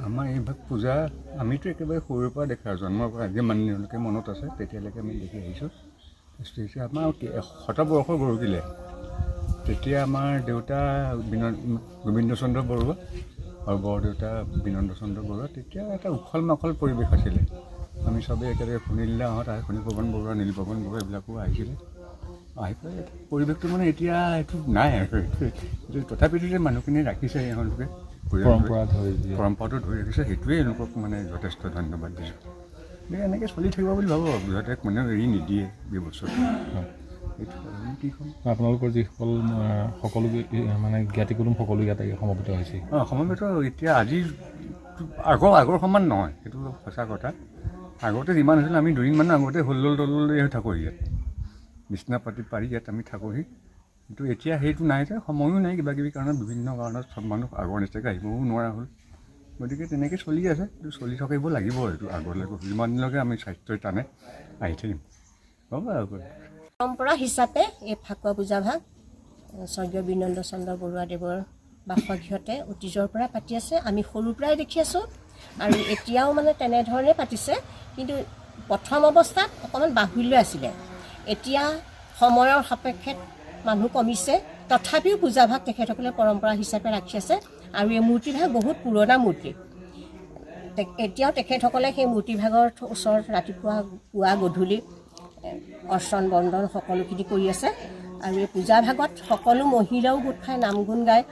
আমাৰ এইভাগ পূজা আমিতো একেবাৰে সৰুৰ পৰা দেখা জন্মৰ পৰা আজি মানুহলৈকে মনত আছে তেতিয়ালৈকে আমি দেখি আহিছোঁ। আমাৰ শতবৰ্ষ গঢ়িলে তেতিয়া আমাৰ দেউতা গোবিন্দ চন্দ্ৰ বৰুৱা আৰু বৰদেউতা বিনন্দ চন্দ্ৰ বৰুৱা তেতিয়া এটা উখল মাখল পৰিৱেশ আছিলে। আমি চবেই একেলগে সুনীলদাহঁত আহে, ফণীপৱন বৰুৱা, নীলপৱন বৰুৱা এইবিলাকো আহিছিলে। আহি পেলাই পৰিৱেশটো মানে এতিয়া এইটো নাই আৰু তথাপিতো যে মানুহখিনি ৰাখিছে এওঁলোকে পৰম্পৰাটো ধৰি ৰাখিছে, সেইটোৱে এওঁলোকক মানে যথেষ্ট ধন্যবাদ দিছোঁ। এনেকৈ চলি থাকিব বুলি ভাবোঁ আৰু সিহঁতে কোনেও এৰি নিদিয়ে ব্যৱস্থাটো। সেইটো কি ক'ম, আপোনালোকৰ যিসকল সকলো মানে জ্ঞাতি কুটুম সকলো ইয়াতে সমবেত হৈছে। সমবেত এতিয়া আজি আগৰ সমান নহয়, সেইটো সঁচা কথা। আগতে যিমান হৈছিল আমি দুদিনমানৰ আগতে হলদল তললৈ থাকোঁ ইয়াত, বিচনা পাতি পাৰি ইয়াত আমি থাকোঁহি। কিন্তু এতিয়া সেইটো নাই যে, সময়ো নাই, কিবা কিবি কাৰণত বিভিন্ন কাৰণত চব মানুহ আগৰ নিচিনাকৈ আহিবও নোৱাৰা হ'ল। গতিকে তেনেকৈ চলি আছে, চলি থাকিব লাগিব। এইটো আগলৈকে যিমান দিনলৈকে আমি স্বাস্থ্যই টানে আহি থাকিম। হ'ব আৰু পৰম্পৰা হিচাপে এই ফাকুৱা পূজা ভাগ স্বৰ্গীয় বিনন্দ চন্দ্ৰ বৰুৱাদেৱৰ বাসগৃহতে অতীজৰ পৰা পাতি আছে। আমি সৰুৰ পৰাই দেখি আছোঁ আৰু এতিয়াও মানে তেনেধৰণে পাতিছে। কিন্তু প্ৰথম অৱস্থাত অকণমান বাহুল্য আছিলে, এতিয়া সময়ৰ সাপেক্ষে মানুহ কমিছে। তথাপিও পূজাভাগ তেখেতসকলে পৰম্পৰা হিচাপে ৰাখি আছে আৰু এই মূৰ্তিভাগ বহুত পুৰণা মূৰ্তি। এতিয়াও তেখেতসকলে সেই মূৰ্তিভাগৰ ওচৰত ৰাতিপুৱা পুৱা গধূলি অৰ্চন বন্দন সকলোখিনি কৰি আছে। আৰু এই পূজাভাগত সকলো মহিলাও গোট খাই নাম গুণ গায়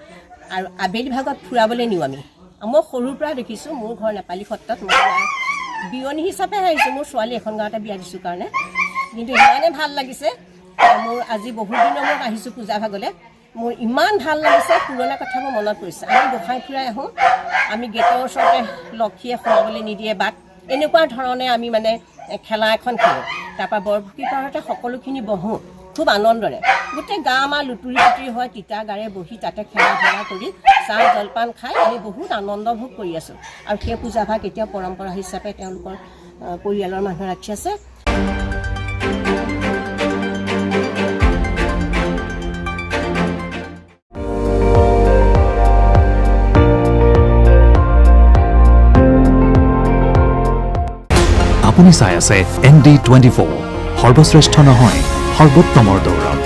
আৰু আবেলি ভাগত ফুৰাবলৈ নিওঁ আমি। মই সৰুৰ পৰা দেখিছোঁ, মোৰ ঘৰ নেপালী সত্ৰত, মই বিয়নী হিচাপে আহিছোঁ। মোৰ ছোৱালী এখন গাঁৱতে বিয়া দিছোঁ কাৰণে, কিন্তু ইমানেই ভাল লাগিছে। মোৰ আজি বহুত দিনৰ মূৰত আহিছোঁ পূজাভাগলৈ, মোৰ ইমান ভাল লাগিছে, পুৰণা কথাবোৰ মনত পৰিছে। আমি গোসাঁই ফুৰাই আহোঁ, আমি গেটৰ ওচৰতে লক্ষীয়ে সোমাবলৈ নিদিয়ে বাট, এনেকুৱা ধৰণে আমি মানে খেলা এখন খেলোঁ। তাৰপৰা বৰপুখুৰী পাৰতে সকলোখিনি বহোঁ খুব আনন্দৰে। গোটেই গাঁও আমাৰ লুতুৰি পুতুৰি হয়, তিতা গাৰে বহি তাতে খেলা ধূলা কৰি চাহ জলপান খাই আমি বহুত আনন্দ ভোগ কৰি আছোঁ। আৰু সেই পূজাভাগ এতিয়া পৰম্পৰা হিচাপে তেওঁলোকৰ পৰিয়ালৰ মানুহে ৰাখি আছে। আপুনি চাই আছে ND24, সৰ্বশ্ৰেষ্ঠ নহয় সৰ্বোত্তমৰ দৌৰত।